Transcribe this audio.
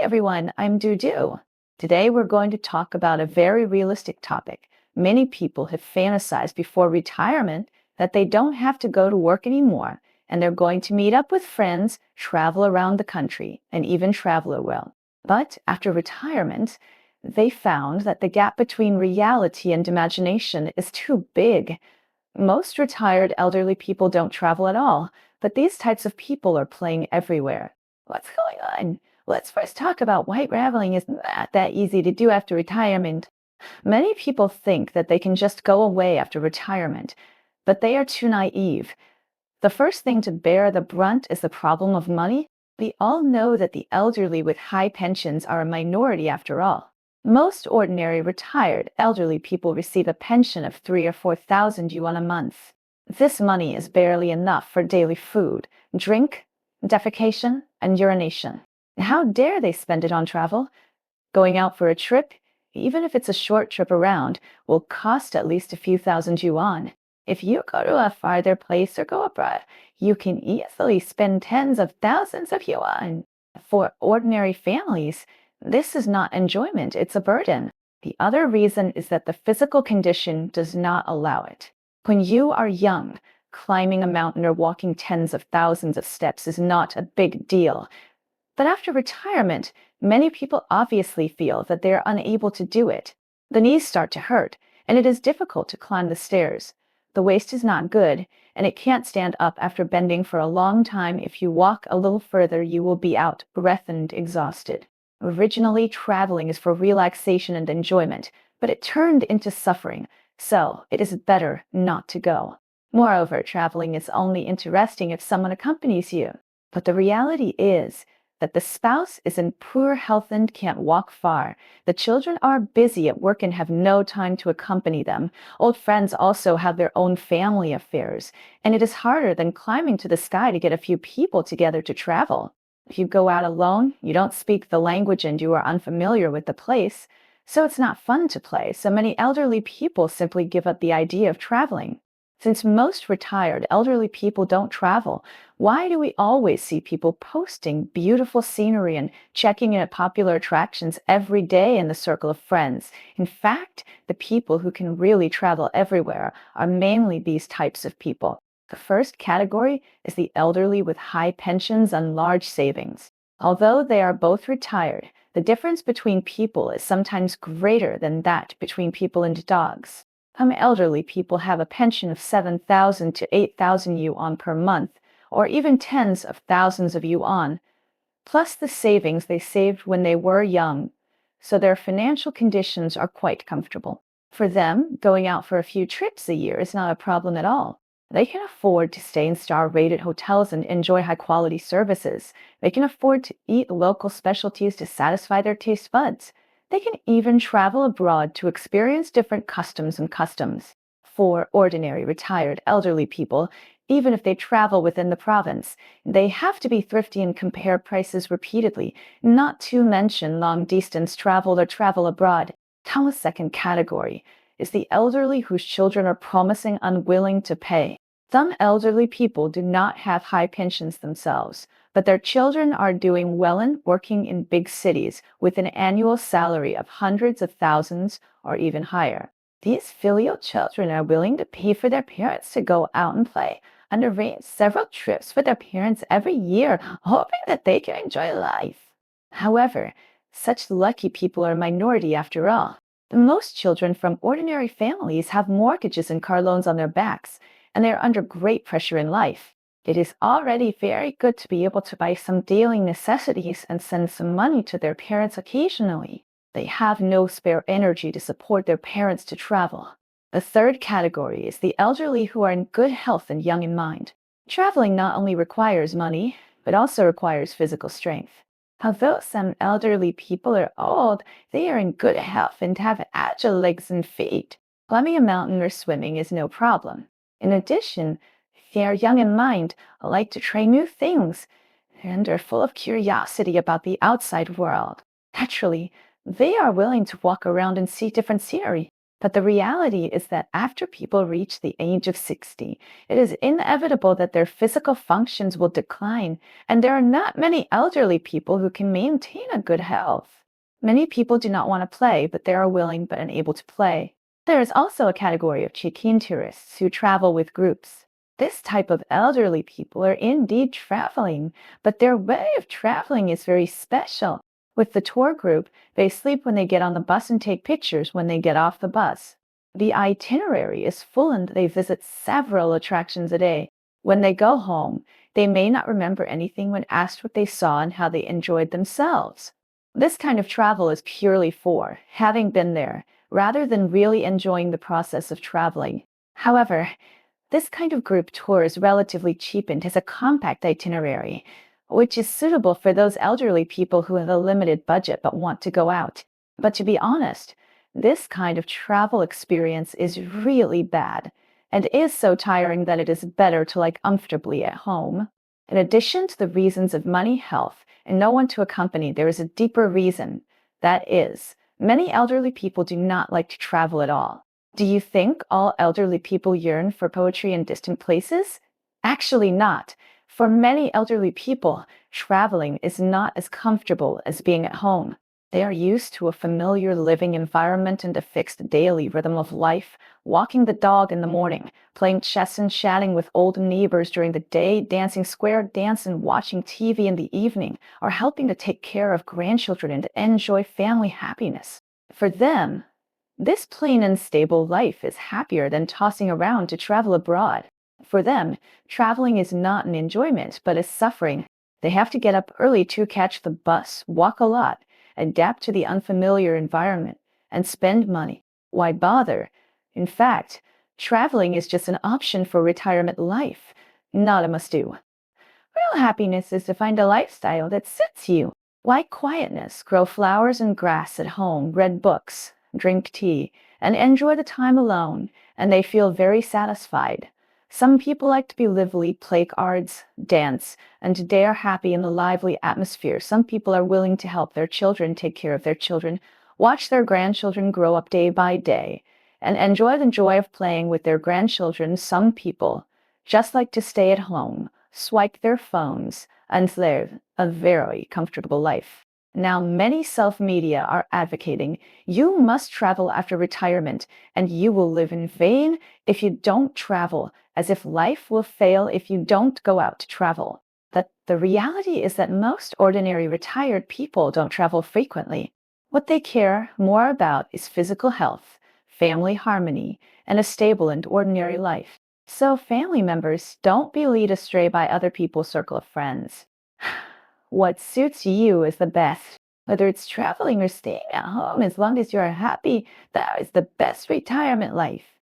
everyone, I'm Dudu. Today we're going to talk about a very realistic topic. Many people have fantasized before retirement that they don't have to go to work anymore and they're going to meet up with friends, travel around the country, and even travel a well. But after retirement, they found that the gap between reality and imagination is too big. Most retired elderly people don't travel at all, but these types of people are playing everywhere. What's going on? Let's first talk about why traveling is not that easy to do after retirement. Many people think that they can just go away after retirement, but they are too naive. The first thing to bear the brunt is the problem of money. We all know that the elderly with high pensions are a minority after all. Most ordinary retired elderly people receive a pension of 3 or 4,000 yuan a month. This money is barely enough for daily food, drink, defecation, and urination. How dare they spend it on travel? Going out for a trip, even if it's a short trip around, will cost at least a few thousand yuan. If you go to a farther place or go abroad, you can easily spend tens of thousands of yuan. For ordinary families, this is not enjoyment, it's a burden. The other reason is that the physical condition does not allow it. When you are young, climbing a mountain or walking tens of thousands of steps is not a big deal. But after retirement, many people obviously feel that they are unable to do it. The knees start to hurt, and it is difficult to climb the stairs. The waist is not good, and it can't stand up after bending for a long time. If you walk a little further, you will be out, breath and exhausted. Originally, traveling is for relaxation and enjoyment, but it turned into suffering, so it is better not to go. Moreover, traveling is only interesting if someone accompanies you. But the reality is that the spouse is in poor health and can't walk far. The children are busy at work and have no time to accompany them. Old friends also have their own family affairs, and it is harder than climbing to the sky to get a few people together to travel. If you go out alone, you don't speak the language and you are unfamiliar with the place, so it's not fun to play. So many elderly people simply give up the idea of traveling. Since most retired elderly people don't travel, why do we always see people posting beautiful scenery and checking in at popular attractions every day in the circle of friends? In fact, the people who can really travel everywhere are mainly these types of people. The first category is the elderly with high pensions and large savings. Although they are both retired, the difference between people is sometimes greater than that between people and dogs. Some elderly people have a pension of 7,000 to 8,000 yuan per month, or even tens of thousands of yuan, plus the savings they saved when they were young, so their financial conditions are quite comfortable. For them, going out for a few trips a year is not a problem at all. They can afford to stay in star-rated hotels and enjoy high-quality services. They can afford to eat local specialties to satisfy their taste buds. They can even travel abroad to experience different customs. For ordinary retired elderly people, even if they travel within the province, they have to be thrifty and compare prices repeatedly, not to mention long-distance travel or travel abroad. The second category is the elderly whose children are promising unwilling to pay. Some elderly people do not have high pensions themselves, but their children are doing well and working in big cities with an annual salary of hundreds of thousands or even higher. These filial children are willing to pay for their parents to go out and play and arrange several trips with their parents every year, hoping that they can enjoy life. However, such lucky people are a minority after all. Most children from ordinary families have mortgages and car loans on their backs, and they are under great pressure in life. It is already very good to be able to buy some daily necessities and send some money to their parents occasionally. They have no spare energy to support their parents to travel. The third category is the elderly who are in good health and young in mind. Traveling not only requires money, but also requires physical strength. Although some elderly people are old, they are in good health and have agile legs and feet. Climbing a mountain or swimming is no problem. In addition, they are young in mind, like to try new things, and are full of curiosity about the outside world. Naturally, they are willing to walk around and see different scenery. But the reality is that after people reach the age of 60, it is inevitable that their physical functions will decline, and there are not many elderly people who can maintain a good health. Many people do not want to play, but they are willing but unable to play. There is also a category of check-in tourists who travel with groups. This type of elderly people are indeed traveling, but their way of traveling is very special. With the tour group, they sleep when they get on the bus and take pictures when they get off the bus. The itinerary is full and they visit several attractions a day. When they go home, they may not remember anything when asked what they saw and how they enjoyed themselves. This kind of travel is purely for having been there, rather than really enjoying the process of traveling. However, this kind of group tour is relatively cheap and has a compact itinerary, which is suitable for those elderly people who have a limited budget but want to go out. But to be honest, this kind of travel experience is really bad and is so tiring that it is better to like comfortably at home. In addition to the reasons of money, health, and no one to accompany, there is a deeper reason. That is, many elderly people do not like to travel at all. Do you think all elderly people yearn for poetry in distant places? Actually, not. For many elderly people, traveling is not as comfortable as being at home. They are used to a familiar living environment and a fixed daily rhythm of life, walking the dog in the morning, playing chess and chatting with old neighbors during the day, dancing square dance and watching TV in the evening, or helping to take care of grandchildren and enjoy family happiness. For them, this plain and stable life is happier than tossing around to travel abroad. For them, traveling is not an enjoyment, but a suffering. They have to get up early to catch the bus, walk a lot, adapt to the unfamiliar environment, and spend money. Why bother? In fact, traveling is just an option for retirement life, not a must-do. Real happiness is to find a lifestyle that suits you. Like quietness, grow flowers and grass at home, read books, drink tea, and enjoy the time alone, and they feel very satisfied. Some people like to be lively, play cards, dance, and they are happy in the lively atmosphere. Some people are willing to help their children take care of their children, watch their grandchildren grow up day by day, and enjoy the joy of playing with their grandchildren. Some people just like to stay at home, swipe their phones, and live a very comfortable life. Now, many self-media are advocating you must travel after retirement, and you will live in vain if you don't travel, as if life will fail if you don't go out to travel. But the reality is that most ordinary retired people don't travel frequently. What they care more about is physical health, family harmony, and a stable and ordinary life. So family members, don't be led astray by other people's circle of friends. What suits you is the best. Whether it's traveling or staying at home, as long as you are happy, that is the best retirement life.